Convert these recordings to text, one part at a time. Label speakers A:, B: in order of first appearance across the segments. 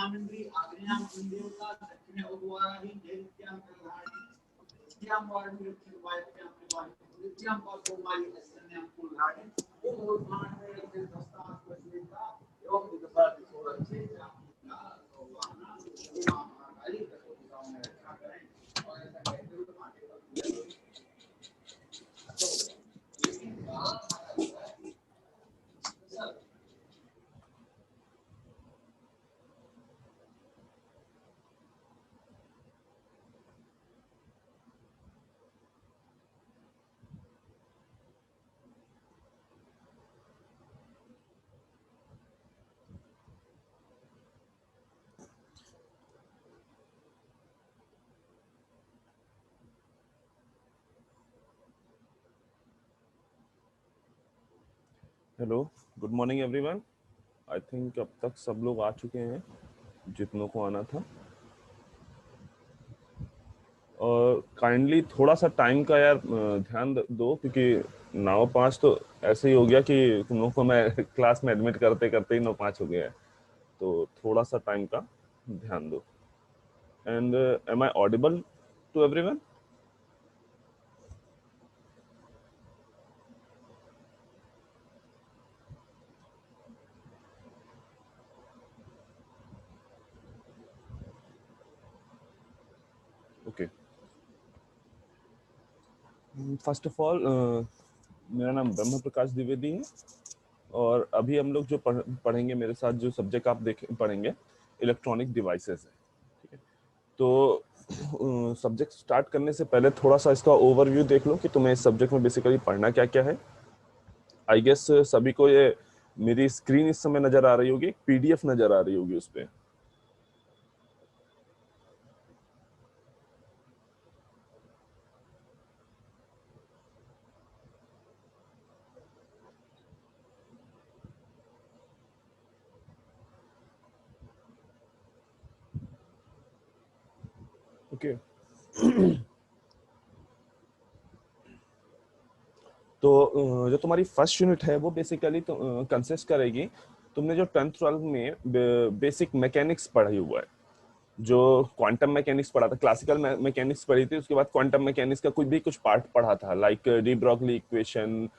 A: मामिंद्री आग्नेयां कुंदेवता दक्षिणे उद्वाराहि जयत्यां कलहारि उत्यां वारंद्र वायत्यां वाहि उत्यां पाकोमाई अस्न्यां कुलहारि वो भगवान ने अपने दस्तार पर लिखा योग विद्वान सोलह से जाना भगवान ये महाकाली का सामने रखा करें और ऐसा कहते हुए माटे पर तो लेकिन बात
B: hello, good morning everyone. I think अब तक सब लोग आ चुके हैं जितनों को आना था। और काइंडली थोड़ा सा टाइम का यार ध्यान दो, क्योंकि 9:05 तो ऐसे ही हो गया कि तुम लोग को मैं क्लास में एडमिट करते करते ही 9:05 हो गया है, तो थोड़ा सा टाइम का ध्यान दो। And am I audible to everyone? Okay, first of all मेरा नाम ब्रह्म प्रकाश द्विवेदी है और अभी हम लोग जो पढ़ेंगे, मेरे साथ जो सब्जेक्ट आप पढ़ेंगे इलेक्ट्रॉनिक डिवाइसेस है। ठीक है, तो सब्जेक्ट स्टार्ट करने से पहले थोड़ा सा इसका ओवरव्यू देख लो कि तुम्हें इस सब्जेक्ट में बेसिकली पढ़ना क्या क्या है। आई गेस सभी को ये मेरी स्क्रीन इस समय नजर आ रही होगी, पीडीएफ नजर आ रही होगी उस पर। ओके, तो जो तुम्हारी फर्स्ट यूनिट है वो बेसिकली कंसिस्ट करेगी, तुमने जो 10th 12th में बेसिक मैकेनिक्स पढ़ाई हुआ है, जो क्वांटम मैकेनिक्स पढ़ा था, क्लासिकल मैकेनिक्स पढ़ी थी, उसके बाद क्वांटम मैकेनिक्स का कुछ पार्ट पढ़ा था, like de Broglie equation,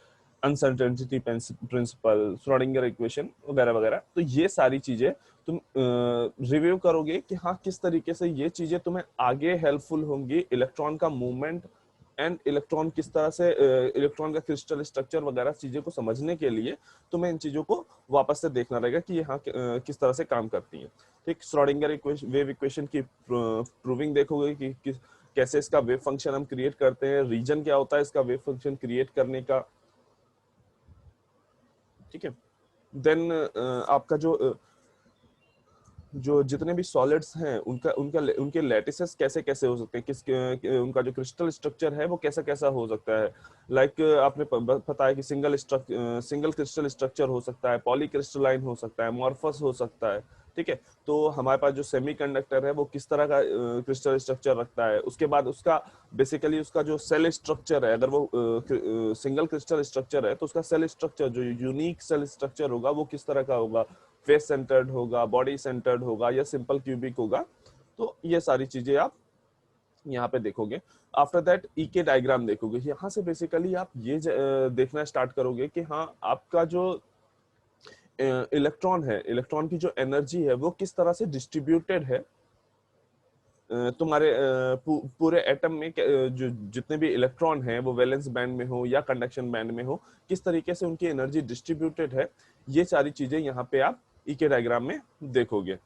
B: uncertainty principle, Schrodinger equation वगैरह वगैरह। तो ये सारी चीजें तुम रिव्यू करोगे कि हाँ किस तरीके से ये चीजें तुम्हें आगे हेल्पफुल होंगी इलेक्ट्रॉन का मूवमेंट एंड इलेक्ट्रॉन किस तरह से इलेक्ट्रॉन का क्रिस्टल स्ट्रक्चर वगैरह चीजें को समझने के लिए तुम्हें इन चीजों को वापस से देखना रहेगा कि ये हाँ किस तरह से काम करती हैं। ठीक, श्रोडिंगर वेव इक्वेशन की प्रूविंग देखोगे कि कैसे इसका वेव फंक्शन हम क्रिएट करते हैं, रीजन क्या होता है इसका वेव फंक्शन क्रिएट करने का। ठीक है, देन आपका जो जितने भी सॉलिड्स हैं उनके लैटिसेस कैसे कैसे हो सकते हैं, उनका जो क्रिस्टल स्ट्रक्चर है वो कैसा कैसा हो सकता है। लाइक आपने पता है कि सिंगल क्रिस्टल स्ट्रक्चर हो सकता है, पॉली क्रिस्टलाइन हो सकता है, मॉर्फस हो सकता है। ठीक है, तो हमारे पास जो सेमीकंडक्टर है वो किस तरह का क्रिस्टल स्ट्रक्चर रखता है। उसके बाद उसका बेसिकली उसका जो सेल स्ट्रक्चर है, अगर वो सिंगल क्रिस्टल स्ट्रक्चर है तो उसका सेल स्ट्रक्चर, जो यूनिक सेल स्ट्रक्चर होगा वो किस तरह का होगा, फेस सेंटर्ड होगा, बॉडी सेंटर्ड होगा या सिंपल क्यूबिक होगा। तो ये सारी चीजें आप यहाँ पे देखोगे। आफ्टर दैट ईके डायग्राम देखोगे, यहाँ से बेसिकली आप ये देखना स्टार्ट करोगे कि हाँ आपका जो इलेक्ट्रॉन है, इलेक्ट्रॉन की जो एनर्जी है वो किस तरह से डिस्ट्रीब्यूटेड है तुम्हारे पूरे एटम में। जो जितने भी इलेक्ट्रॉन हैं वो वैलेंस बैंड में हो या कंडक्शन बैंड में हो, किस तरीके से उनकी एनर्जी डिस्ट्रीब्यूटेड है, ये सारी चीजें यहाँ पे आप ईके डायग्राम में देखोगे।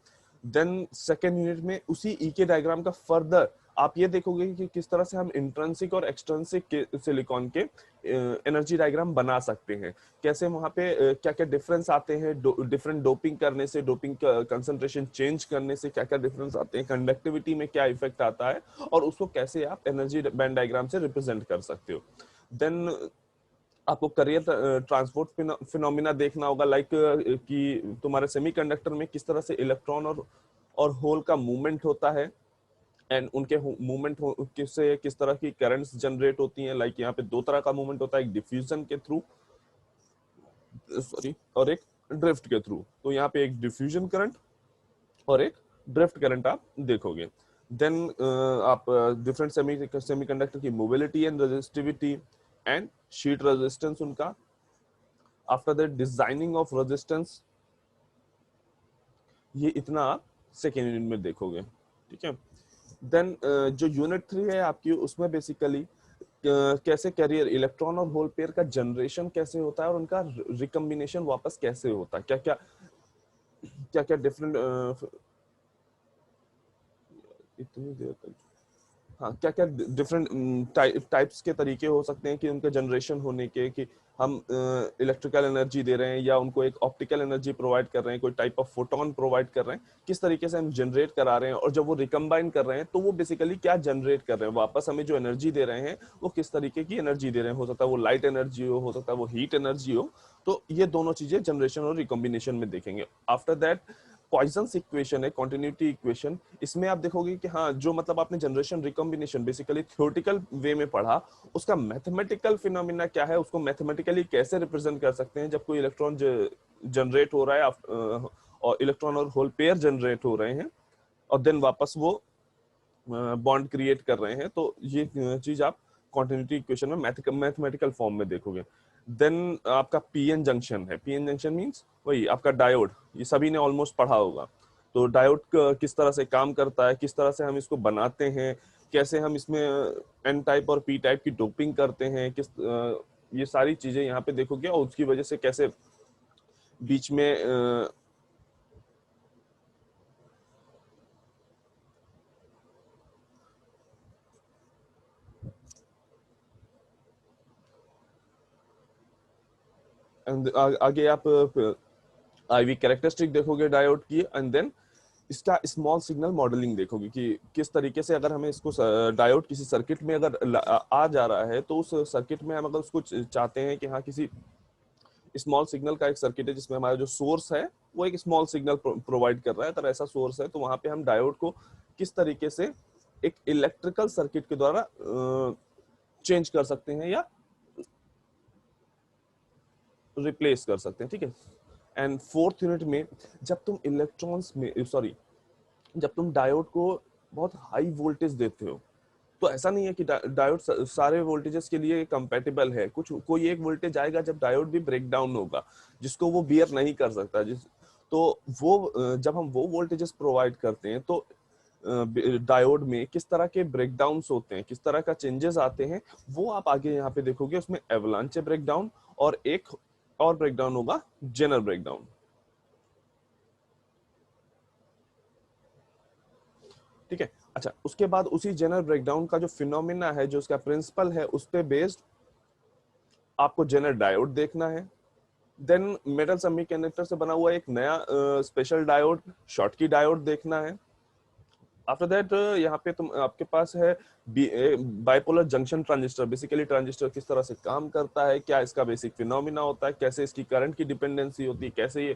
B: देन सेकेंड यूनिट में उसी ईके डायग्राम का फर्दर आप ये देखोगे कि किस तरह से हम इंट्रिंसिक और एक्सट्रिंसिक सिलिकॉन के एनर्जी डायग्राम बना सकते हैं, कैसे वहां पे क्या क्या डिफरेंस आते हैं, डिफरेंट डोपिंग करने से, डोपिंग कंसंट्रेशन चेंज करने से क्या क्या डिफरेंस आते हैं, कंडक्टिविटी में क्या इफेक्ट आता है, और उसको कैसे आप एनर्जी बैंड डायग्राम से रिप्रेजेंट कर सकते हो। देन आपको करियर ट्रांसपोर्ट फिनोमिना देखना होगा, लाइक कि तुम्हारे सेमीकंडक्टर में किस तरह से इलेक्ट्रॉन और होल का मूवमेंट होता है एंड उनके मूवमेंट से किस तरह की करंट्स जनरेट होती हैं। लाइक यहाँ पे दो तरह का मूवमेंट होता है, एक डिफ्यूजन के थ्रू और एक ड्रिफ्ट के थ्रू। तो यहाँ पे एक डिफ्यूजन करंट और एक ड्रिफ्ट करंट आप देखोगे। देन आप डिफरेंट सेमीकंडक्टर की mobility and resistivity and sheet resistance उनका। After that designing of resistance, ये इतना आप सेकेंड यूनिट में देखोगे, ठीक है। देन जो यूनिट 3 है आपकी, उसमें बेसिकली कैसे कैरियर इलेक्ट्रॉन और होल पेयर का जनरेशन कैसे होता है और उनका रिकम्बिनेशन वापस कैसे होता है, क्या क्या डिफरेंट इतनी देर तक, हाँ क्या क्या डिफरेंट टाइप्स के तरीके हो सकते हैं कि उनके जनरेशन होने के, कि हम इलेक्ट्रिकल एनर्जी दे रहे हैं या उनको एक ऑप्टिकल एनर्जी प्रोवाइड कर रहे हैं, कोई टाइप ऑफ फोटोन प्रोवाइड कर रहे हैं, किस तरीके से हम जनरेट करा रहे हैं, और जब वो रिकम्बाइन कर रहे हैं तो वो बेसिकली क्या जनरेट कर रहे हैं, वापस हमें जो एनर्जी दे रहे हैं वो किस तरीके की एनर्जी दे रहे हैं। हो सकता है वो लाइट एनर्जी हो सकता है वो हीट एनर्जी हो। तो ये दोनों चीजें जनरेशन और रिकम्बिनेशन में देखेंगे। आफ्टर दैट पॉइजन्स इक्वेशन है, कॉन्टिन्यूटी इक्वेशन। इसमें आप देखोगे कि हाँ, जो मतलब आपने जनरेशन रिकॉम्बिनेशन बेसिकली थ्योरेटिकल वे में पढ़ा, उसका मैथमेटिकल फिनोमिना क्या है, उसको मैथमेटिकली कैसे रिप्रेजेंट कर सकते हैं जब कोई इलेक्ट्रॉन जनरेट हो रहा है और इलेक्ट्रॉन और होल पेयर जनरेट हो रहे हैं और देन वापस वो बॉन्ड क्रिएट कर रहे हैं। तो ये चीज आप कॉन्टिन्यूटी इक्वेशन में मैथमेटिकल फॉर्म में देखोगे। देन आपका पीएन जंक्शन है। पीएन जंक्शन मींस वही आपका डायोड, ये सभी ने ऑलमोस्ट पढ़ा होगा। तो डायोड किस तरह से काम करता है, किस तरह से हम इसको बनाते हैं, कैसे हम इसमें एन टाइप और पी टाइप की डोपिंग करते हैं, ये सारी चीजें यहाँ पे देखोगे और उसकी वजह से कैसे बीच में आगे आप आईवी कैरेक्टरिस्टिक देखोगे डायोड की, एंड देन इसका स्मॉल सिग्नल मॉडलिंग देखोगे कि किस तरीके से अगर हमें इसको डायोड किसी सर्किट में अगर आ जा रहा है तो उस सर्किट में हम अगर उसको चाहते हैं कि हाँ किसी स्मॉल सिग्नल का एक सर्किट है जिसमें हमारा जो सोर्स है वो एक स्मॉल सिग्नल प्रोवाइड कर रहा है, अगर ऐसा सोर्स है तो वहां पे हम डायोड को किस तरीके से एक इलेक्ट्रिकल सर्किट के द्वारा चेंज कर सकते हैं या रिप्लेस कर सकते हैं, ठीक है। एंड फोर्थ यूनिट में जब तुम इलेक्ट्रॉन्स में सॉरी जब तुम डायोड को बहुत हाई वोल्टेज देते हो, तो ऐसा नहीं है कि डायोड सारे वोल्टेजेस के लिए कंपैटिबल है, कुछ कोई एक वोल्टेज आएगा जब डायोड भी ब्रेक डाउन होगा जिसको वो बियर नहीं कर सकता, तो वो जब हम वो वोल्टेजेस प्रोवाइड करते हैं तो डायोड में किस तरह के ब्रेकडाउन्स होते हैं, किस तरह का चेंजेस आते हैं, वो आप आगे यहाँ पे देखोगे। उसमें एवलांचे ब्रेकडाउन और एक और ब्रेकडाउन होगा जेनर ब्रेकडाउन, ठीक है। अच्छा, उसके बाद उसी जेनर ब्रेकडाउन का जो फिनोमिना है, जो उसका प्रिंसिपल है, उस पे बेस्ड आपको जेनर डायोड देखना है। देन मेटल सेमीकंडक्टर से बना हुआ एक नया स्पेशल डायोड, शॉटकी डायोड देखना है। आफ्टर दैट यहाँ पे तुम आपके पास है bipolar junction transistor. Basically transistor किस तरह से काम करता है, क्या इसका बेसिक फिनोमिना होता है, कैसे इसकी करंट की डिपेंडेंसी होती है, कैसे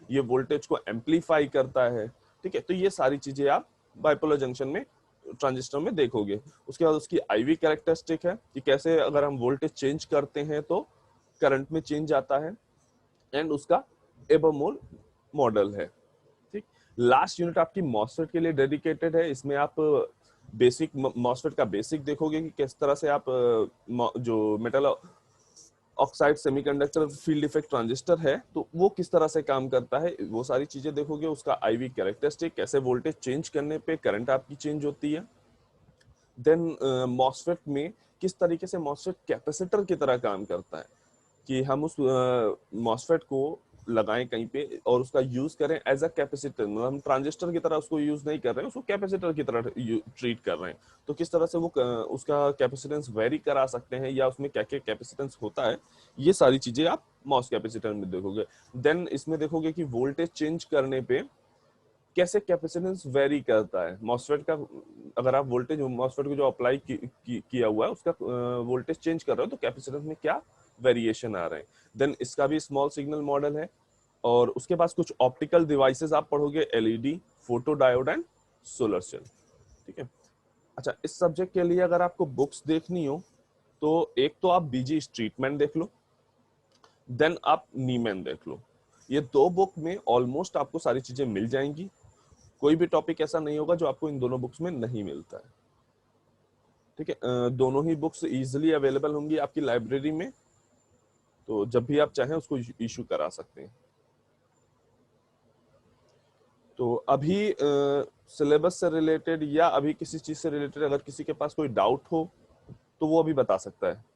B: ये वोल्टेज को एम्पलीफाई करता है, ठीक है। तो ये सारी चीजें आप बाइपोलर जंक्शन में ट्रांजिस्टर में देखोगे। उसके बाद उसकी आईवी कैरेक्टरिस्टिक है कि कैसे अगर हम वोल्टेज चेंज करते हैं तो करंट में चेंज आता है, एंड उसका एबरमोल मॉडल है, ठीक। लास्ट यूनिट आपकी मॉसफेट के लिए डेडिकेटेड है। इसमें आप बेसिक मॉसफेट का बेसिक देखोगे कि किस तरह से आप जो metal oxide semiconductor field effect transistor है तो वो किस तरह से काम करता है, वो सारी चीजें देखोगे। उसका आईवी कैरेक्टरिस्टिक, कैसे वोल्टेज चेंज करने पे करंट आपकी चेंज होती है। देन मॉसफेट में किस तरीके से मॉसफेट कैपेसिटर की तरह काम करता है, कि हम उस मॉसफेट को लगाएं कहीं पे और उसका यूज करें एज अ कैपेसिटर, मतलब हम ट्रांजिस्टर की तरह उसको यूज नहीं कर रहे हैं, उसको कैपेसिटर की तरह ट्रीट कर रहे हैं। तो किस तरह से वो उसका कैपेसिटेंस वेरी करा सकते हैं या उसमें क्या क्या कैपेसिटेंस होता है, ये सारी चीजें आप मॉस कैपेसिटर में देखोगे। देन इसमें देखोगे कि वोल्टेज चेंज करने पे कैसे कैपेसिटेंस वेरी करता है मॉसफेट का। अगर आप वोल्टेज मॉसफेट को जो अप्लाई किया हुआ है उसका वोल्टेज चेंज कर रहे हो तो कैपेसिटेंस में क्या वेरिएशन आ रहे हैं। देन इसका भी स्मॉल सिग्नल मॉडल है। और उसके बाद कुछ ऑप्टिकल डिवाइसेस आप पढ़ोगे, LED, photo diode and solar cell, ठीक है। अच्छा, इस सब्जेक्ट के लिए अगर आपको बुक्स देखनी हो तो एक तो आप बीजी स्ट्रीटमैन देख लो, देन आप नीमैन देख लो। ये दो बुक में ऑलमोस्ट आपको सारी चीजें मिल जाएंगी। कोई भी टॉपिक ऐसा नहीं होगा जो आपको इन दोनों बुक्स में नहीं मिलता है। ठीक है, दोनों ही बुक्स इजीली अवेलेबल होंगी आपकी लाइब्रेरी में, तो जब भी आप चाहें उसको इशू करा सकते हैं। तो अभी सिलेबस से रिलेटेड या अभी किसी चीज से रिलेटेड अगर किसी के पास कोई डाउट हो तो वो अभी बता सकता है।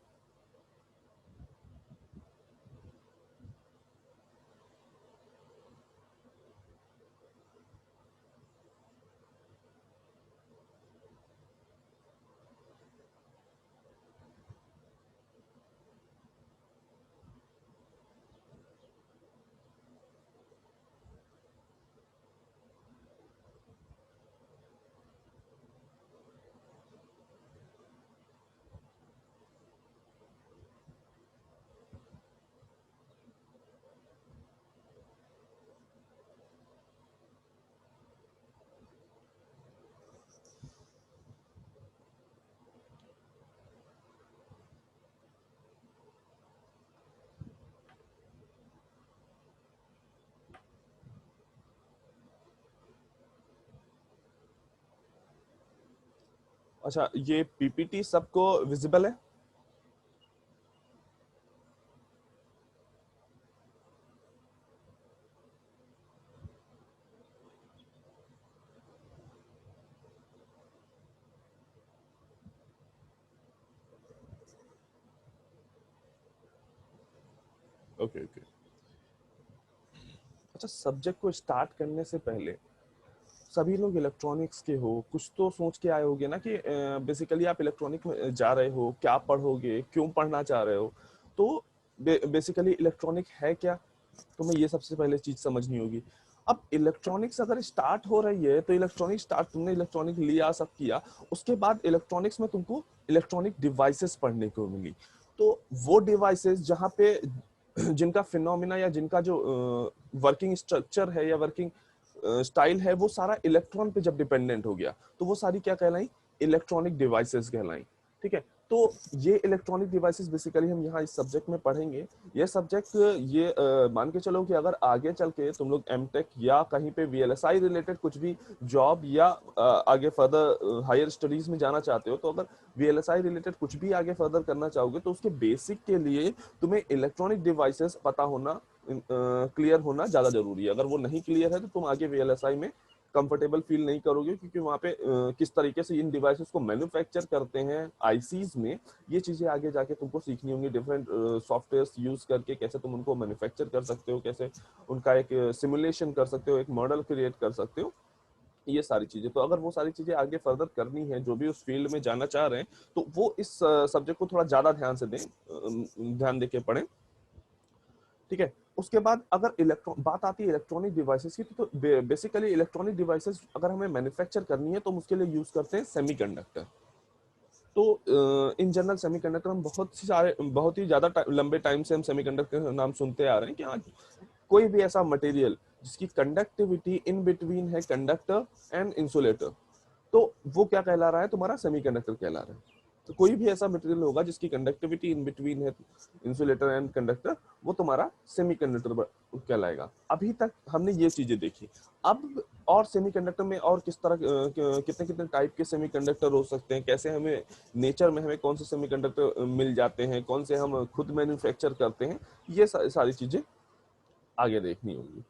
B: अच्छा, ये पीपीटी सबको विजिबल है? Okay okay. अच्छा, सब्जेक्ट को स्टार्ट करने से पहले सभी लोग इलेक्ट्रॉनिक्स के हो, कुछ तो सोच के आए होगे ना कि बेसिकली आप इलेक्ट्रॉनिक में जा रहे हो, क्या पढ़ोगे, क्यों पढ़ना चाह रहे हो। तो बेसिकली इलेक्ट्रॉनिक है क्या, तुम्हें ये सबसे पहले चीज समझनी होगी। अब इलेक्ट्रॉनिक्स अगर स्टार्ट हो रही है तो इलेक्ट्रॉनिक स्टार्ट, तुमने इलेक्ट्रॉनिक लिया सब किया, उसके बाद इलेक्ट्रॉनिक्स में तुमको इलेक्ट्रॉनिक डिवाइसेस पढ़ने को मिली। तो वो डिवाइसेस जहाँ पे जिनका फिनोमिना या जिनका जो वर्किंग स्ट्रक्चर है या वर्किंग स्टाइल है वो सारा इलेक्ट्रॉन पे जब डिपेंडेंट हो गया तो वो सारी क्या कहलाई, इलेक्ट्रॉनिक डिवाइसेस कहलाई। ठीक है, तो ये इलेक्ट्रॉनिक डिवाइसेस बेसिकली हम यहाँ इस सब्जेक्ट में पढ़ेंगे। ये सब्जेक्ट ये मान के चलो कि अगर आगे चल के तुम लोग एमटेक या कहीं पे वीएलएसआई रिलेटेड कुछ भी जॉब या आगे फर्दर हायर स्टडीज में जाना चाहते हो, तो अगर वीएलएसआई रिलेटेड कुछ भी आगे फर्दर करना चाहोगे तो उसके बेसिक के लिए तुम्हें इलेक्ट्रॉनिक डिवाइसेस पता होना, क्लियर होना ज्यादा जरूरी है। अगर वो नहीं क्लियर है तो तुम आगे वीएलएसआई में कंफर्टेबल फील नहीं करोगे, क्योंकि वहाँ पे किस तरीके से इन डिवाइसेस को मैन्युफैक्चर करते हैं आईसीज में, ये चीजें आगे जाके तुमको सीखनी होंगी। डिफरेंट सॉफ्टवेयर यूज करके कैसे तुम उनको मैन्युफैक्चर कर सकते हो, कैसे उनका एक सिमुलेशन कर सकते हो, एक मॉडल क्रिएट कर सकते हो, ये सारी चीजें। तो अगर वो सारी चीजें आगे फर्दर करनी है, जो भी उस फील्ड में जाना चाह रहे हैं, तो वो इस सब्जेक्ट को थोड़ा ज्यादा ध्यान से दें, ध्यान देके पढ़ें। ठीक है, उसके बाद अगर इलेक्ट्रॉन बात आती है इलेक्ट्रॉनिक डिवाइसेस की, तो बेसिकली इलेक्ट्रॉनिक डिवाइसेस अगर हमें मैन्युफैक्चर करनी है तो हम उसके लिए यूज करते हैं सेमीकंडक्टर। तो इन जनरल सेमीकंडक्टर हम बहुत ही ज्यादा लंबे टाइम से हम सेमीकंडक्टर का नाम सुनते आ रहे हैं कि आज कोई भी ऐसा मटेरियल जिसकी कंडक्टिविटी इन बिटवीन है कंडक्टर एंड इंसुलेटर, तो वो क्या कहला रहा है, तुम्हारा सेमीकंडक्टर कहला रहा है। तो कोई भी ऐसा मटेरियल होगा जिसकी कंडक्टिविटी इन बिटवीन है इंसुलेटर एंड कंडक्टर, वो तुम्हारा सेमीकंडक्टर कहलाएगा। अभी तक हमने ये चीजें देखी। अब और सेमीकंडक्टर में और किस तरह कितने कितने टाइप के सेमीकंडक्टर हो सकते हैं, कैसे हमें नेचर में हमें कौन से सेमीकंडक्टर मिल जाते हैं, कौन से हम खुद मैन्युफैक्चर करते हैं, ये सारी चीजें आगे देखनी होगी।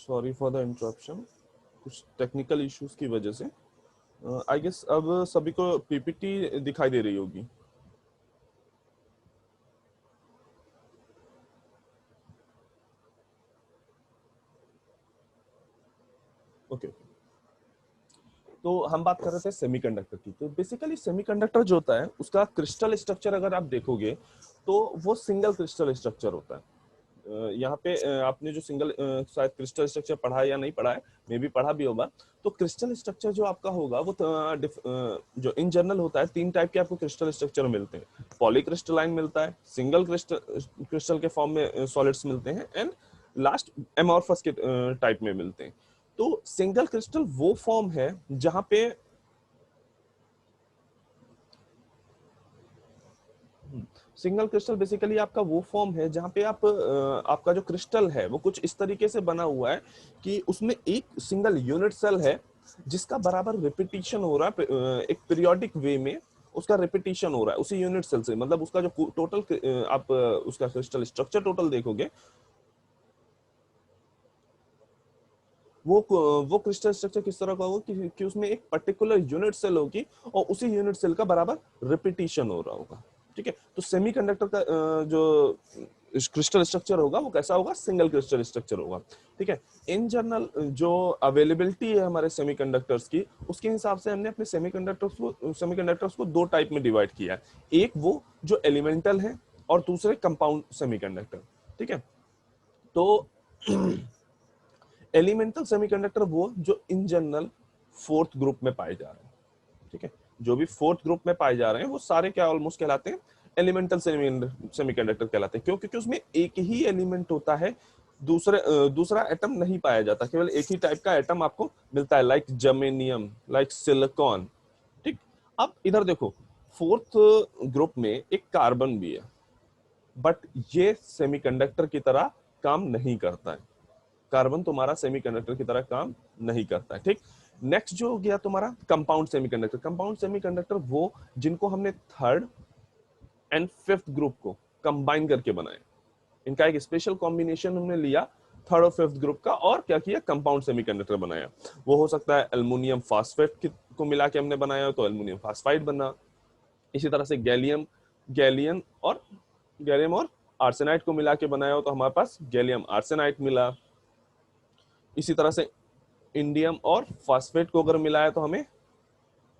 B: सॉरी फॉर द इंटरप्शन, कुछ टेक्निकल इश्यूज की वजह से। आई गेस अब सभी को पीपीटी दिखाई दे रही होगी। ओके, तो हम बात कर रहे थे सेमीकंडक्टर की। तो बेसिकली सेमीकंडक्टर जो होता है उसका क्रिस्टल स्ट्रक्चर अगर आप देखोगे तो वो सिंगल क्रिस्टल स्ट्रक्चर होता है। यहाँ पे आपने जो सिंगल शायद क्रिस्टल स्ट्रक्चर पढ़ा है या नहीं पढ़ा है, मे भी पढ़ा भी होगा। तो क्रिस्टल स्ट्रक्चर जो आपका होगा वो जो इन जनरल होता है, 3 टाइप के आपको क्रिस्टल स्ट्रक्चर मिलते हैं। पॉलीक्रिस्टलाइन मिलता है, सिंगल क्रिस्टल के फॉर्म में सॉलिड्स मिलते हैं, एंड लास्ट एमॉर्फस के टाइप में मिलते हैं। तो सिंगल क्रिस्टल वो फॉर्म है जहां पे सिंगल क्रिस्टल बेसिकली आपका वो फॉर्म है जहां पे आपका जो क्रिस्टल है वो कुछ इस तरीके से बना हुआ है कि उसमें एक सिंगल यूनिट सेल है जिसका बराबर रिपीटिशन हो रहा है, एक पीरियोडिक वे में उसका रिपीटिशन हो रहा है उसी यूनिट सेल से। मतलब उसका जो टोटल आप उसका क्रिस्टल स्ट्रक्चर टोटल देखोगे, वो क्रिस्टल स्ट्रक्चर किस तरह का होगा कि उसमें एक पर्टिकुलर यूनिट सेल होगी और उसी यूनिट सेल का बराबर रिपीटिशन हो रहा होगा। ठीक है, तो सेमीकंडक्टर का जो क्रिस्टल स्ट्रक्चर होगा वो कैसा होगा, सिंगल क्रिस्टल स्ट्रक्चर होगा। ठीक है, इन जनरल जो अवेलेबिलिटी है हमारे सेमीकंडक्टर्स की, उसके हिसाब से हमने अपने सेमीकंडक्टर्स को 2 टाइप में डिवाइड किया है। एक वो जो एलिमेंटल है और दूसरे कंपाउंड सेमीकंडक्टर। ठीक है, तो एलिमेंटल सेमीकंडक्टर वो जो इन जनरल 4th ग्रुप में पाए जा रहे हैं। ठीक है, जो भी 4th ग्रुप में पाए जा रहे हैं वो सारे क्या ऑलमोस्ट कहलाते हैं, एलिमेंटल सेमीकंडक्टर कहलाते हैं। क्यों? क्योंकि उसमें एक ही एलिमेंट होता है, दूसरा एटम नहीं पाया जाता, केवल एक ही टाइप का एटम आपको मिलता है, लाइक जर्मेनियम, लाइक सिलिकॉन। ठीक, अब इधर देखो, 4th ग्रुप में एक कार्बन भी है, बट ये सेमीकंडक्टर की तरह काम नहीं करता है। कार्बन तुम्हारा सेमीकंडक्टर की तरह काम नहीं करता है। ठीक, नेक्स्ट जो हो गया तुम्हारा कंपाउंड सेमीकंडक्टर। कंपाउंड सेमीकंडक्टर वो जिनको हमने 3rd एंड 5th ग्रुप को कंबाइन करके बनाए। इनका एक स्पेशल कॉम्बिनेशन हमने लिया 3rd और 5th ग्रुप का, और क्या किया, कंपाउंड सेमीकंडक्टर बनाया। वो हो सकता है एल्युमिनियम फास्फेट को मिला के हमने बनाया तो एल्युमिनियम फास्फाइड बना। इसी तरह से गैलियम और आर्सेनाइड को मिला के बनाया हो तो हमारे पास गैलियम आर्सेनाइड मिला। इसी तरह से इंडियम और फास्फेट को अगर मिलाया तो हमें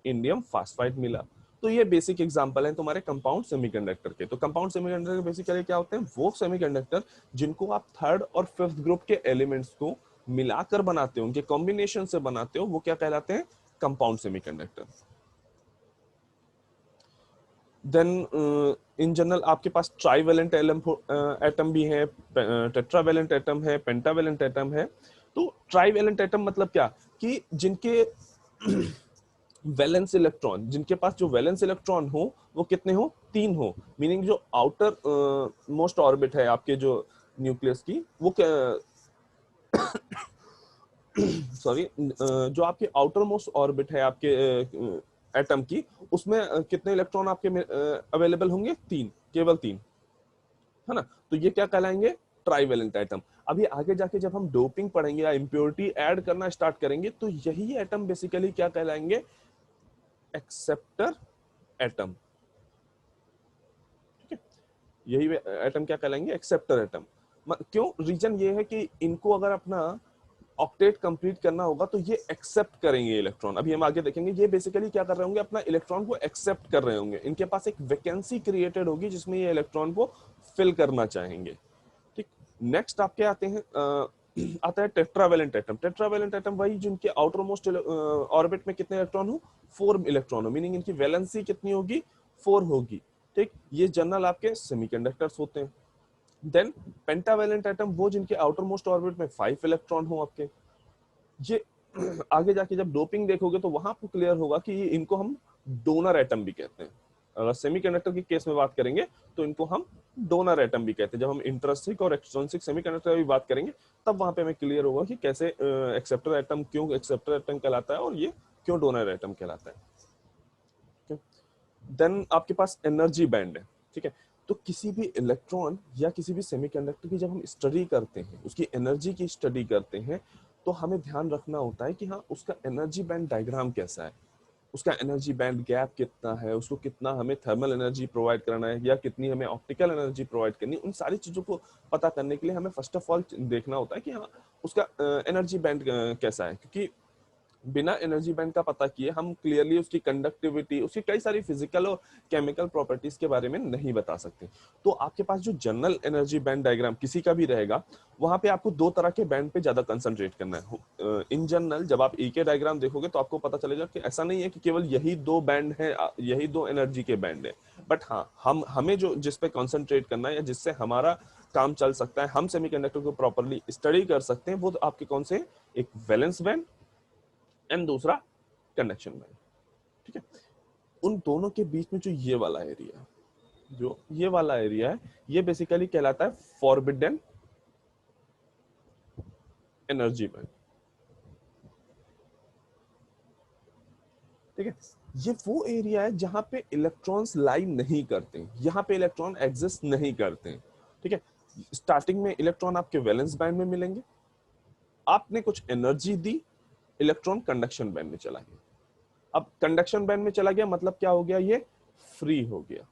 B: इंडियम फास्फाइड मिला। तो ये बेसिक एग्जांपल हैं तुम्हारे कंपाउंड सेमीकंडक्टर के। तो कंपाउंड सेमीकंडक्टर बेसिकली क्या होते हैं, वो सेमीकंडक्टर जिनको आप 3rd और 5th ग्रुप के एलिमेंट्स को मिलाकर बनाते हो, उनके कॉम्बिनेशन से बनाते हो, वो क्या कहलाते हैं, compound semiconductor. Then in general आपके पास ट्राइवेलेंट एटम भी है, टेट्रावेलेंट एटम है, पेंटावेलेंट एटम है। तो ट्राइवेलेंट एटम मतलब क्या, कि जिनके वैलेंस इलेक्ट्रॉन, जिनके पास जो वैलेंस इलेक्ट्रॉन हो वो कितने हो, 3 हो। मीनिंग जो आउटर मोस्ट ऑर्बिट है आपके जो न्यूक्लियस की, वो सॉरी जो आपके आउटर मोस्ट ऑर्बिट है आपके एटम की, उसमें कितने इलेक्ट्रॉन आपके अवेलेबल होंगे, 3, केवल 3, है ना। तो ये क्या कहलाएंगे, ट्राइवेलेंट एटम। अभी आगे जाके जब हम डोपिंग पढ़ेंगे या इम्प्योरिटी ऐड करना स्टार्ट करेंगे तो यही एटम बेसिकली क्या कहलाएंगे, एक्सेप्टर एटम। ठीक है, यही एटम क्या कहलाएंगे, एक्सेप्टर एटम। क्यों, रीजन ये है कि इनको अगर अपना ऑक्टेट कंप्लीट करना होगा तो ये एक्सेप्ट करेंगे इलेक्ट्रॉन। अभी हम आगे देखेंगे, ये बेसिकली क्या कर रहे होंगे, अपना इलेक्ट्रॉन को एक्सेप्ट कर रहे होंगे। इनके पास एक वैकेंसी क्रिएटेड होगी जिसमें ये इलेक्ट्रॉन को फिल करना चाहेंगे। ठीक, नेक्स्ट आपके आते हैं आता है टेट्रावेलेंट एटम। टेट्रावेलेंट एटम वही जिनके आउटर मोस्ट ऑर्बिट में कितने इलेक्ट्रॉन हो, 4 इलेक्ट्रॉन हो, मीनिंग इनकी वैलेंसी कितनी होगी, 4 होगी। ठीक, ये जनरल आपके सेमीकंडक्टर्स होते हैं। देन पेंटावेलेंट एटम वो जिनके आउटर मोस्ट ऑर्बिट में 5 इलेक्ट्रॉन हो आपके। ये आगे जाके जब डोपिंग देखोगे तो वहां आपको क्लियर होगा कि इनको हम डोनर एटम भी कहते हैं। अगर सेमीकंडक्टर के केस में बात करेंगे तो इनको हम डोनर एटम भी कहते हैं। जब हम इंट्रिंसिक और एक्सट्रिंसिक सेमीकंडक्टर की बात करेंगे तब वहां पे हमें क्लियर होगा कि कैसे एक्सेप्टर एटम क्यों एक्सेप्टर एटम कहलाता है और ये क्यों डोनर एटम कहलाता है। देन आपके पास एनर्जी बैंड है। ठीक है, तो किसी भी इलेक्ट्रॉन या किसी भी सेमीकंडक्टर की जब हम स्टडी करते हैं, उसकी एनर्जी की स्टडी करते हैं, तो हमें ध्यान रखना होता है कि हाँ उसका एनर्जी बैंड डायग्राम कैसा है, उसका एनर्जी बैंड गैप कितना है, उसको कितना हमें थर्मल एनर्जी प्रोवाइड करना है या कितनी हमें ऑप्टिकल एनर्जी प्रोवाइड करनी है। उन सारी चीजों को पता करने के लिए हमें फर्स्ट ऑफ ऑल देखना होता है कि हाँ उसका एनर्जी बैंड कैसा है, क्योंकि बिना एनर्जी बैंड का पता किए हम क्लियरली उसकी कंडक्टिविटी, उसकी कई सारी फिजिकल और केमिकल प्रॉपर्टीज के बारे में नहीं बता सकते। तो आपके पास जो जनरल एनर्जी बैंड डायग्राम किसी का भी रहेगा, वहां पे आपको दो तरह के बैंड पे ज्यादा कंसंट्रेट करना है। इन जनरल जब आप ई के डायग्राम देखोगे तो आपको पता चलेगा कि ऐसा नहीं है कि केवल यही दो बैंड है, यही दो एनर्जी के बैंड है, बट हाँ हमें जो जिस पे कॉन्सेंट्रेट करना है या जिससे हमारा काम चल सकता है, हम सेमीकंडक्टर को प्रॉपरली स्टडी कर सकते हैं, वो आपके कौन से, एक वैलेंस बैंड एंड दूसरा कंडक्शन बैंड। ठीक है, उन दोनों के बीच में जो ये वाला एरिया, जो ये वाला एरिया है, ये बेसिकली कहलाता है फॉरबिडन एनर्जी बैंड। ठीक है, ये वो एरिया है जहां पे इलेक्ट्रॉन्स लाई नहीं करते, यहां पे इलेक्ट्रॉन एग्जिस्ट नहीं करते। ठीक है, स्टार्टिंग में इलेक्ट्रॉन आपके वैलेंस बैंड में मिलेंगे, आपने कुछ एनर्जी दी, इलेक्ट्रॉन कंडक्शन बैंड में चला गया। अब कंडक्शन बैंड में चला गया मतलब क्या हो गया, ये फ्री हो गया।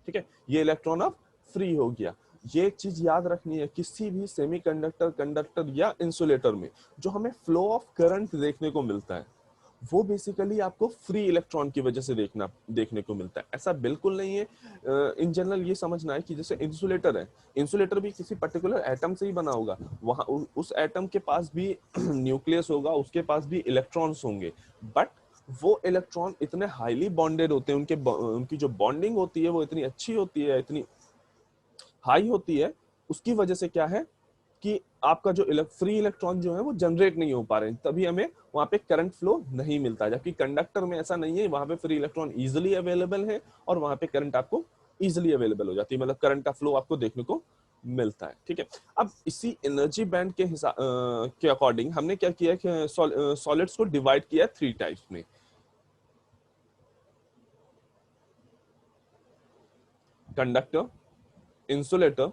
B: ठीक है, ये इलेक्ट्रॉन अब फ्री हो गया। ये एक चीज याद रखनी है, किसी भी सेमीकंडक्टर, कंडक्टर या इंसुलेटर में जो हमें फ्लो ऑफ करंट देखने को मिलता है, वो बेसिकली आपको फ्री इलेक्ट्रॉन की वजह से देखने को मिलता है। ऐसा बिल्कुल नहीं है। इन जनरल ये समझना है कि जैसे इंसुलेटर है, इंसुलेटर भी किसी पर्टिकुलर एटम से ही बना होगा, वहां उस एटम के पास भी न्यूक्लियस होगा, उसके पास भी इलेक्ट्रॉन्स होंगे, बट वो इलेक्ट्रॉन इतने हाईली बॉन्डेड होते हैं, उनकी जो बॉन्डिंग होती है वो इतनी अच्छी होती है, इतनी हाई होती है, उसकी वजह से क्या है कि आपका जो फ्री इलेक्ट्रॉन जो है वो जनरेट नहीं हो पा रहे हैं, तभी हमें वहां पे करंट फ्लो नहीं मिलता। जबकि कंडक्टर में ऐसा नहीं है, वहां पे फ्री इलेक्ट्रॉन इजिली अवेलेबल है और वहां पे करंट आपको इजिली अवेलेबल हो जाती है, मतलब करंट का फ्लो आपको देखने को मिलता है। ठीक है, अब इसी एनर्जी बैंड के हिसाब के अकॉर्डिंग हमने क्या किया कि सॉलिड्स को डिवाइड किया थ्री टाइप्स में। Conductor, insulator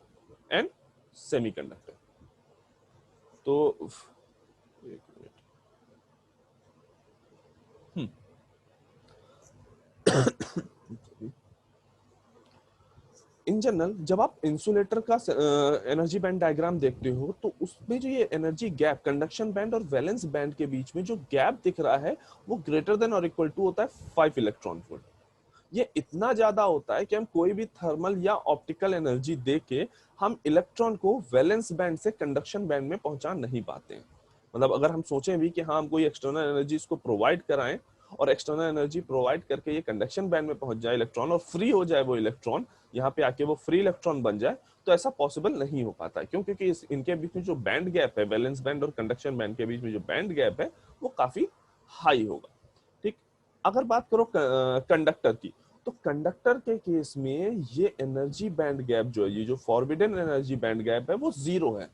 B: and semiconductor. तो एक मिनट, इन जनरल जब आप इंसुलेटर का एनर्जी बैंड डायग्राम देखते हो तो उसमें जो ये एनर्जी गैप कंडक्शन बैंड और वैलेंस बैंड के बीच में जो गैप दिख रहा है वो ग्रेटर देन और इक्वल टू होता है 5 इलेक्ट्रॉन वोल्ट। ये इतना ज्यादा होता है कि हम कोई भी थर्मल या ऑप्टिकल एनर्जी दे के हम इलेक्ट्रॉन को वैलेंस बैंड से कंडक्शन बैंड में पहुंचा नहीं पाते हैं। मतलब अगर हम सोचें भी कि हाँ हम कोई एक्सटर्नल एनर्जी इसको प्रोवाइड कराएं और एक्सटर्नल एनर्जी प्रोवाइड करके ये कंडक्शन बैंड में पहुंच जाए इलेक्ट्रॉन और फ्री हो जाए वो इलेक्ट्रॉन, यहाँ पे आके वो फ्री इलेक्ट्रॉन बन जाए, तो ऐसा पॉसिबल नहीं हो पाता है। क्यों? क्योंकि इनके बीच में जो बैंड गैप है, वैलेंस बैंड और कंडक्शन बैंड के बीच में जो बैंड गैप है वो काफी हाई होगा। ठीक, अगर बात करो कंडक्टर की, तो कंडक्टर के केस में ये एनर्जी बैंड गैप जो है, ये जो फॉरबिडन एनर्जी बैंड गैप है वो 0 है।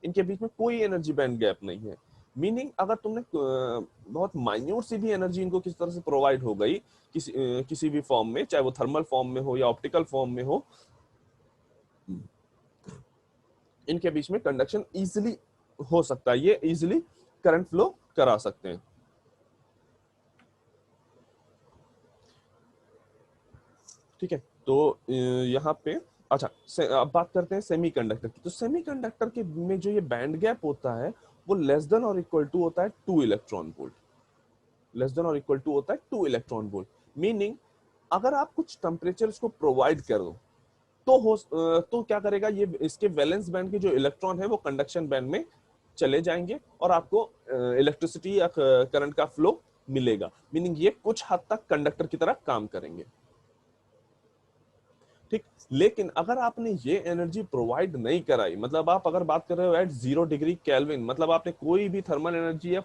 B: इनके बीच में कोई एनर्जी बैंड गैप नहीं है। मीनिंग अगर तुमने बहुत माइन्यूट सी भी एनर्जी इनको किस तरह से प्रोवाइड हो गई किसी भी फॉर्म में, चाहे वो थर्मल फॉर्म में हो या ऑप्टिकल फॉर्म में हो, इनके बीच में कंडक्शन इजिली हो सकता है, ये इजिली करंट फ्लो करा सकते हैं। ठीक है, तो यहाँ पे अच्छा अब बात करते हैं सेमीकंडक्टर की। तो सेमीकंडक्टर के में जो ये बैंड गैप होता है वो लेस देन और इक्वल टू होता है 2 इलेक्ट्रॉन वोल्ट। लेस देन और इक्वल टू होता है 2 इलेक्ट्रॉन वोल्ट। मीनिंग अगर आप कुछ टेम्परेचर को प्रोवाइड करो तो क्या करेगा, ये इसके वैलेंस बैंड के जो इलेक्ट्रॉन है वो कंडक्शन बैंड में चले जाएंगे और आपको इलेक्ट्रिसिटी या करंट का फ्लो मिलेगा। मीनिंग ये कुछ हद तक कंडक्टर की तरह काम करेंगे। ठीक, लेकिन अगर आपने ये एनर्जी प्रोवाइड नहीं कराई, मतलब आप अगर बात कर रहे हो एट 0 डिग्री केल्विन, मतलब आपने कोई भी थर्मल एनर्जी या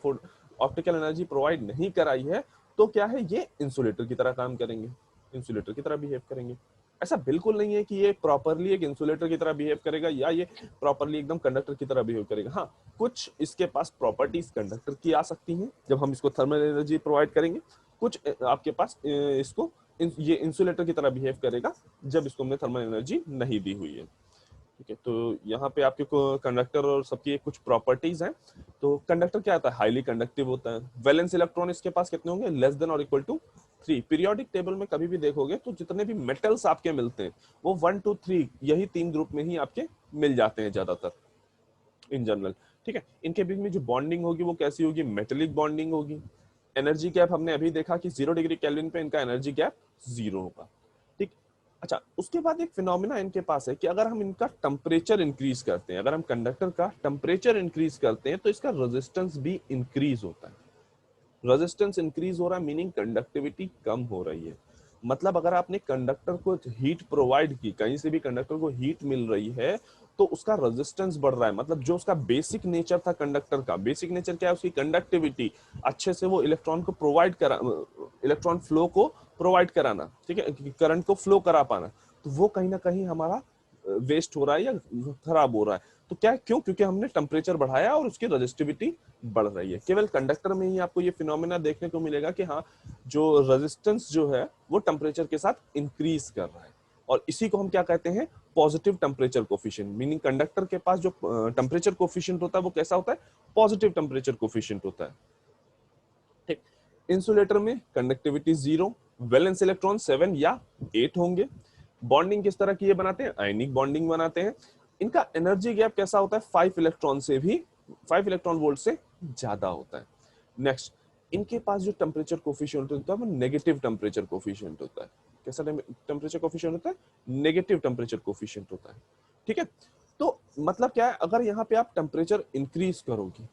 B: ऑप्टिकल एनर्जी प्रोवाइड नहीं कराई है, तो क्या है, ये इंसुलेटर की तरह काम करेंगे, इंसुलेटर की तरह बिहेव करेंगे। ऐसा बिल्कुल नहीं है कि ये प्रॉपरली एक इंसुलेटर की तरह बिहेव करेगा या ये प्रॉपरली एकदम कंडक्टर की तरह बिहेव करेगा। हाँ, कुछ इसके पास प्रॉपर्टीज कंडक्टर की आ सकती हैं जब हम इसको थर्मल एनर्जी प्रोवाइड करेंगे, कुछ आपके पास इसको ये इंसुलेटर की तरह बिहेव करेगा जब इसको हमने थर्मल एनर्जी नहीं दी हुई है। ठीक है, तो यहाँ पे आपके कंडक्टर और सबकी कुछ प्रॉपर्टीज हैं। तो कंडक्टर क्या आता है, हाईली कंडक्टिव होता है। वैलेंस इलेक्ट्रॉन इसके पास कितने होंगे, लेस देन और इक्वल टू 3। पीरियोडिक टेबल में कभी भी देखोगे तो जितने भी मेटल्स आपके मिलते हैं वो 1 2 3 यही 3 ग्रुप में ही आपके मिल जाते हैं ज्यादातर इन जनरल। ठीक है, इनके बीच में जो बॉन्डिंग होगी वो कैसी होगी, मेटेलिक बॉन्डिंग होगी। एनर्जी गैप हमने अभी देखा कि 0 डिग्री केल्विन पे इनका एनर्जी गैप 0 होगा। ठीक, अच्छा उसके बाद एक फिनोमिना इनके पास है कि अगर हम इनका टेम्परेचर इंक्रीज करते हैं, अगर हम कंडक्टर का टेम्परेचर इंक्रीज करते हैं तो इसका रेजिस्टेंस भी इंक्रीज होता है। रेजिस्टेंस इंक्रीज हो रहा है मीनिंग कंडक्टिविटी कम हो रही है। मतलब अगर आपने कंडक्टर को हीट प्रोवाइड की, कहीं से भी कंडक्टर को हीट मिल रही है तो उसका रेजिस्टेंस बढ़ रहा है। मतलब जो उसका बेसिक नेचर था कंडक्टर का, बेसिक नेचर क्या है, उसकी कंडक्टिविटी, अच्छे से वो इलेक्ट्रॉन को प्रोवाइड करा, इलेक्ट्रॉन फ्लो को प्रोवाइड कराना, ठीक है, करंट को फ्लो करा पाना, तो वो कहीं ना कहीं हमारा वेस्ट हो रहा है या खराब हो रहा है। तो क्या, क्यों, क्योंकि हमने टेम्परेचर बढ़ाया और उसकी रेजिस्टिविटी बढ़ रही है। केवल कंडक्टर में ही आपको ये फिनोमेना देखने को मिलेगा कि हाँ, जो रेजिस्टेंस जो है वो टेम्परेचर के साथ इंक्रीज कर रहा है, और इसी को हम क्या कहते हैं, positive temperature coefficient. Meaning conductor के पास जो टेम्परेचर कोफिशिएंट होता है वो कैसा होता है, पॉजिटिव टेम्परेचर कोफिशिएंट होता है। ठीक, इंसुलेटर में कंडक्टिविटी 0, वैलेंस इलेक्ट्रॉन 7 या 8 होंगे। बॉन्डिंग किस तरह की ये बनाते हैं, आयनिक बॉन्डिंग बनाते हैं। इनका एनर्जी गैप कैसा होता है, 5 इलेक्ट्रॉन से भी 5 इलेक्ट्रॉन वोल्ट से ज्यादा होता है। नेक्स्ट, इनके पास जो टेम्परेचर कोफिशिएंट होता है वो नेगेटिव टेम्परेचर कोफिशिएंट होता है। कैसा टेम्परेचर कोफिशिएंट होता है, नेगेटिव टेम्परेचर कोफिशिएंट होता है। ठीक है, तो मतलब क्या है, अगर यहाँ पे आप टेम्परेचर इंक्रीज करोगे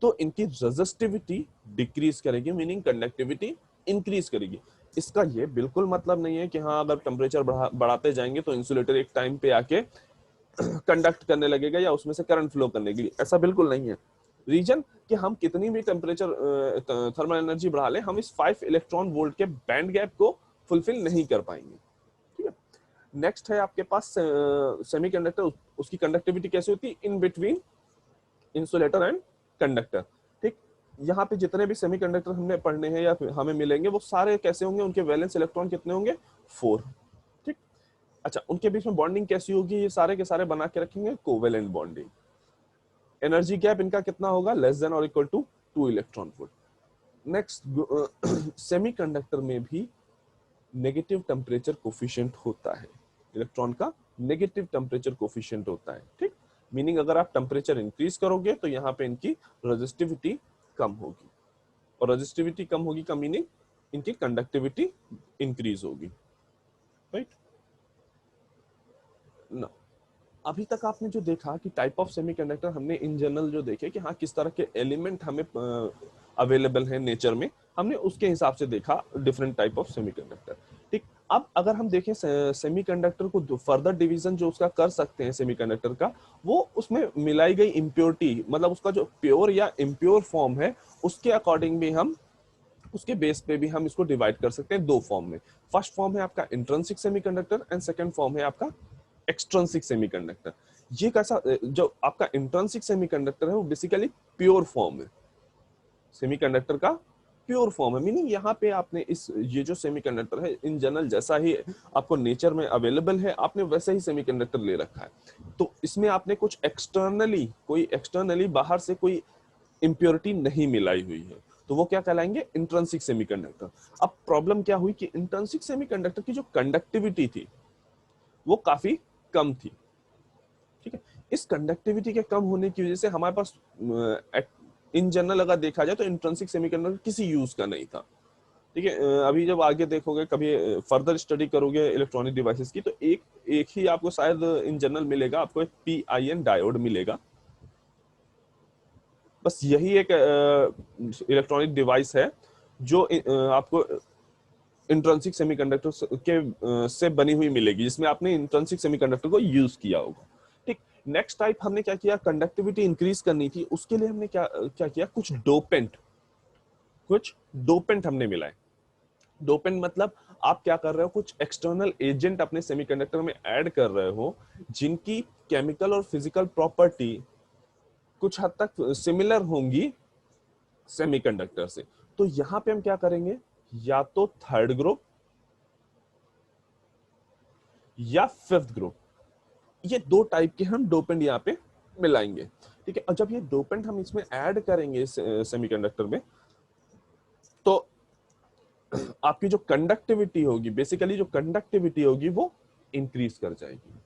B: तो इनकी रेजिस्टिविटी डिक्रीज करेगी, मीनिंग कंडक्टिविटी इंक्रीज करेगी। इसका ये बिल्कुल मतलब नहीं है कि हाँ अगर टेम्परेचर बढ़ाते जाएंगे तो इंसुलेटर एक टाइम पे आके कंडक्ट करने लगेगा या उसमें से करंट फ्लो करने के लिए, ऐसा बिल्कुल नहीं है। रीजन कि हम कितनी भी टेम्परेचर थर्मल एनर्जी बढ़ा लें, हम इस 5 इलेक्ट्रॉन वोल्ट के बैंड गैप को फुलफिल नहीं कर पाएंगे। ठीक है, नेक्स्ट है आपके पास सेमीकंडक्टर। उसकी कंडक्टिविटी कैसी होती है, in between insulator and conductor. ठीक, यहाँ पे जितने भी सेमीकंडक्टर हमने पढ़ने हैं या हमें मिलेंगे वो सारे कैसे होंगे, उनके वैलेंस इलेक्ट्रॉन कितने होंगे, 4। ठीक, अच्छा उनके बीच में बॉन्डिंग कैसी होगी, ये सारे के सारे बना के रखेंगे कोवेलेंट बॉन्डिंग। एनर्जी गैप इनका कितना होगा, लेस देन और equal to 2 electron volt. Next, semiconductor में भी नेगेटिव टेम्परेचर कोफिशिएंट होता है, इलेक्ट्रॉन का नेगेटिव टेम्परेचर कोफिशिएंट होता है। ठीक, मीनिंग अगर आप टेम्परेचर इंक्रीज करोगे तो यहाँ पे इनकी रेजिस्टिविटी कम होगी, और रेजिस्टिविटी कम होगी का मीनिंग इनकी कंडक्टिविटी इंक्रीज होगी। राइट ना, अभी तक आपने जो देखा कि टाइप ऑफ सेमीकंडक्टर हमने इन जनरल जो देखे कि हाँ किस तरह के एलिमेंट हमें अवेलेबल है नेचर में, हमने उसके हिसाब से देखा डिफरेंट टाइप ऑफ सेमीकंडक्टर। ठीक, अब अगर हम देखें सेमीकंडक्टर को फर्दर डिवीजन जो उसका कर सकते हैं सेमीकंडक्टर का, वो उसमें मिलाई गई इम्प्योरिटी, मतलब उसका जो प्योर या इम्प्योर फॉर्म है उसके अकॉर्डिंग भी हम, उसके बेस पे भी हम इसको डिवाइड कर सकते हैं 2 फॉर्म में। फर्स्ट फॉर्म है आपका intrinsic semiconductor and second form है आपका एक्सट्रिंसिक सेमीकंडक्टर। ये कैसा, जो आपका इंट्रिंसिक सेमीकंडक्टर है वो बेसिकली प्योर फॉर्म है, सेमीकंडक्टर का प्योर फॉर्म है। मीनिंग यहाँ पे आपने इस, ये जो सेमीकंडक्टर है इन जनरल जैसा ही आपको नेचर में अवेलेबल है, आपने वैसे ही सेमीकंडक्टर ले रखा है। तो इसमें आपने कुछ एक्सटर्नली, कोई एक्सटर्नली बाहर से कोई इंप्योरिटी नहीं मिलाई हुई है, तो वो क्या कहलाएंगे, इंट्रिंसिक सेमीकंडक्टर। अब प्रॉब्लम क्या हुई कि इंट्रिंसिक सेमीकंडक्टर की जो कंडक्टिविटी थी वो काफी कम थी। ठीक है, इस कंडक्टिविटी के कम होने की वजह से हमारे पास इन जनरल अगर देखा जाए तो इंट्रिंसिक सेमीकंडक्टर किसी यूज का नहीं था। ठीक है, अभी जब आगे देखोगे, कभी फर्दर स्टडी करोगे इलेक्ट्रॉनिक डिवाइसेस की, तो एक ही आपको शायद इन जनरल मिलेगा, आपको एक PIN डायोड मिलेगा। बस यही एक इलेक्ट्रॉनिक डिवाइस है जो आपको इंट्रिंसिक सेमीकंडक्टर के से बनी हुई मिलेगी, जिसमें आपने इंट्रिंसिक सेमीकंडक्टर को यूज किया होगा। ठीक, नेक्स्ट टाइप हमने क्या किया, कंडक्टिविटी इंक्रीज करनी थी, उसके लिए हमने क्या क्या किया, कुछ डोपेंट हमने मिलाए। डोपेंट मतलब आप क्या कर रहे हो, कुछ एक्सटर्नल एजेंट अपने सेमीकंडक्टर में ऐड कर रहे हो जिनकी केमिकल और फिजिकल प्रॉपर्टी कुछ हद तक सिमिलर होंगी सेमीकंडक्टर से। तो यहां पे हम क्या करेंगे, या तो थर्ड ग्रुप या फिफ्थ ग्रुप, ये दो टाइप के हम डोपेंट यहाँ पे मिलाएंगे। ठीक है, और जब ये डोपेंट हम इसमें ऐड करेंगे सेमीकंडक्टर में, तो आपकी जो कंडक्टिविटी होगी, बेसिकली जो कंडक्टिविटी होगी वो इंक्रीज कर जाएगी।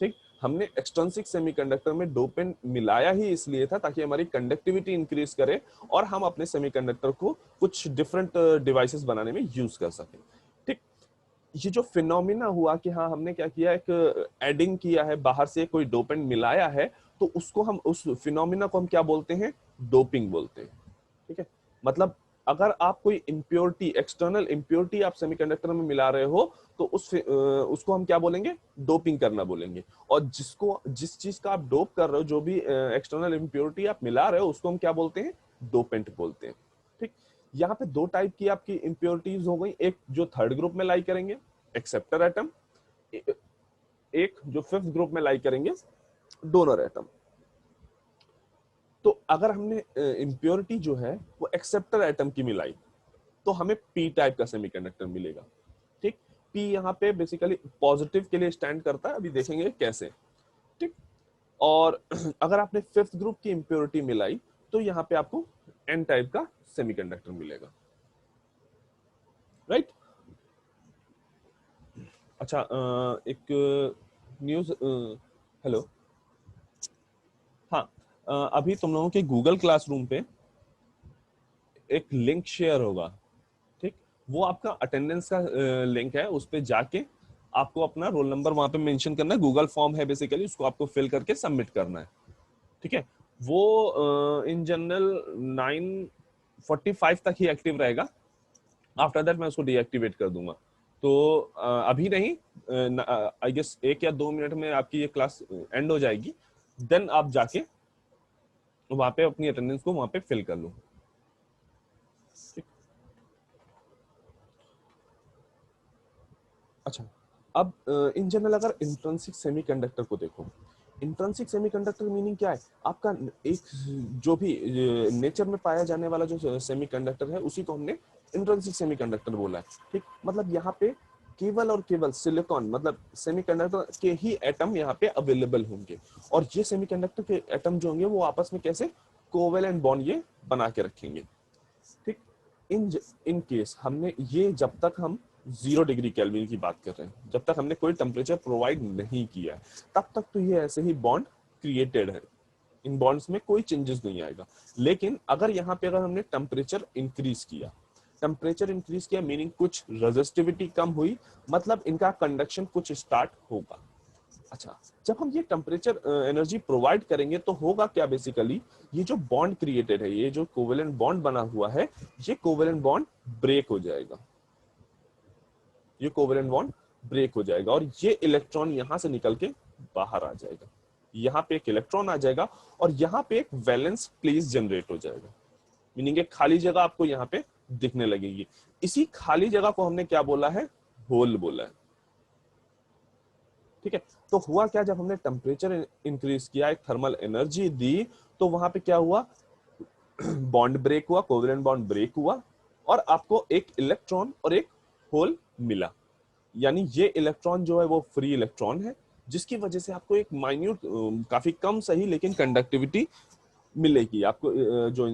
B: ठीक, हमने एक्सट्रिंसिक सेमीकंडक्टर में डोपेंट मिलाया ही इसलिए था ताकि हमारी कंडक्टिविटी इंक्रीज करे और हम अपने सेमीकंडक्टर को कुछ डिफरेंट डिवाइसेस बनाने में यूज कर सकें। ठीक, ये जो फिनोमिना हुआ कि हाँ हमने क्या किया, एक एडिंग किया है, बाहर से कोई डोपेंट मिलाया है, तो उसको हम, उस फिनोमिना को हम क्या बोलते हैं, डोपिंग बोलते हैं। ठीक है, मतलब अगर आप कोई इम्प्योरिटी, एक्सटर्नल इम्प्योरिटी आप सेमीकंडक्टर में मिला रहे हो, तो उसको हम क्या बोलेंगे, डोपिंग करना बोलेंगे। और जिस चीज का आप डोप कर रहे हो, जो भी एक्सटर्नल इम्प्योरिटी आप मिला रहे हो, उसको हम क्या बोलते हैं, डोपेंट बोलते हैं। ठीक, यहाँ पे दो टाइप की आपकी इम्प्योरिटीज हो गई, एक जो थर्ड ग्रुप में लाई करेंगे एक्सेप्टर एटम, एक जो फिफ्थ ग्रुप में लाई करेंगे डोनर एटम। तो अगर हमने इम्प्योरिटी जो है वो एक्सेप्टर एटम की मिलाई, तो हमें पी टाइप का सेमीकंडक्टर मिलेगा। ठीक, पी यहाँ पे बेसिकली पॉजिटिव के लिए स्टैंड करता है, अभी देखेंगे कैसे। ठीक, और अगर आपने फिफ्थ ग्रुप की इम्प्योरिटी मिलाई, तो यहाँ पे आपको एन टाइप का सेमीकंडक्टर मिलेगा। राइट, अच्छा, एक न्यूज, हेलो, हाँ, अभी तुम लोगों के गूगल क्लासरूम पे एक लिंक शेयर होगा। ठीक, वो आपका अटेंडेंस का लिंक है, उस पे जाके आपको अपना रोल नंबर वहां पे मेंशन करना है, गूगल फॉर्म है बेसिकली, उसको आपको फिल करके सबमिट करना है। ठीक है, वो इन जनरल 9:45 तक ही एक्टिव रहेगा, आफ्टर दैट मैं उसको डीएक्टिवेट कर दूंगा। तो अभी नहीं, आई गेस 1 या 2 मिनट में आपकी ये क्लास एंड हो जाएगी, देन आप जाके वहां पे अपनी अटेंडेंस को वहां पे फिल कर लो। अच्छा, अब इन जनरल अगर इंट्रिंसिक सेमीकंडक्टर को देखो, इंट्रिंसिक सेमीकंडक्टर मीनिंग क्या है, आपका एक जो भी नेचर में पाया जाने वाला जो सेमीकंडक्टर है, उसी को हमने इंट्रिंसिक सेमीकंडक्टर बोला है। ठीक, मतलब यहाँ पे केवल और केवल सिलिकॉन, मतलब सेमीकंडक्टर के ही एटम यहाँ पे अवेलेबल होंगे, और ये सेमीकंडक्टर के एटम जो होंगे वो आपस में कैसे कोवेलेंट बॉन्ड ये बना के रखेंगे। ठीक, इन केस हमने ये, जब तक हम 0 डिग्री केल्विन की बात कर रहे हैं, जब तक हमने कोई टेम्परेचर प्रोवाइड नहीं किया है, तब तक तो ये ऐसे ही बॉन्ड क्रिएटेड है, इन बॉन्ड्स में कोई चेंजेस नहीं आएगा। लेकिन अगर यहाँ पे अगर हमने टेम्परेचर इंक्रीज किया, मीनिंग कुछ रेजिस्टिविटी कम हुई, मतलब इनका कंडक्शन कुछ स्टार्ट होगा। अच्छा, जब हम ये टेम्परेचर एनर्जी प्रोवाइड करेंगे, तो होगा क्या, बेसिकली ये जो बॉन्ड क्रिएटेड है, ये जो कोवेलेंट बॉन्ड बना हुआ है, ये कोवेलेंट बॉन्ड ब्रेक हो जाएगा, ये कोवेलेंट बॉन्ड ब्रेक हो जाएगा, और ये इलेक्ट्रॉन यहां से निकल के बाहर आ जाएगा, यहाँ पे एक इलेक्ट्रॉन आ जाएगा, और यहाँ पे एक वैलेंस प्लेस जनरेट हो जाएगा, मीनिंग एक खाली जगह आपको यहाँ पे दिखने लगेगी। इसी खाली जगह को हमने क्या बोला है, होल बोला है। ठीक है, तो हुआ क्या, जब हमने टेम्परेचर इंक्रीज किया, एक थर्मल एनर्जी दी, तो वहां पे क्या हुआ, बॉन्ड ब्रेक हुआ, कोवेलेंट बॉन्ड ब्रेक हुआ, और आपको एक इलेक्ट्रॉन और एक होल मिला। यानी ये इलेक्ट्रॉन जो है वो फ्री इलेक्ट्रॉन है, जिसकी वजह से आपको एक माइन्यूट, काफी कम सही लेकिन कंडक्टिविटी मिलेगी आपको, जो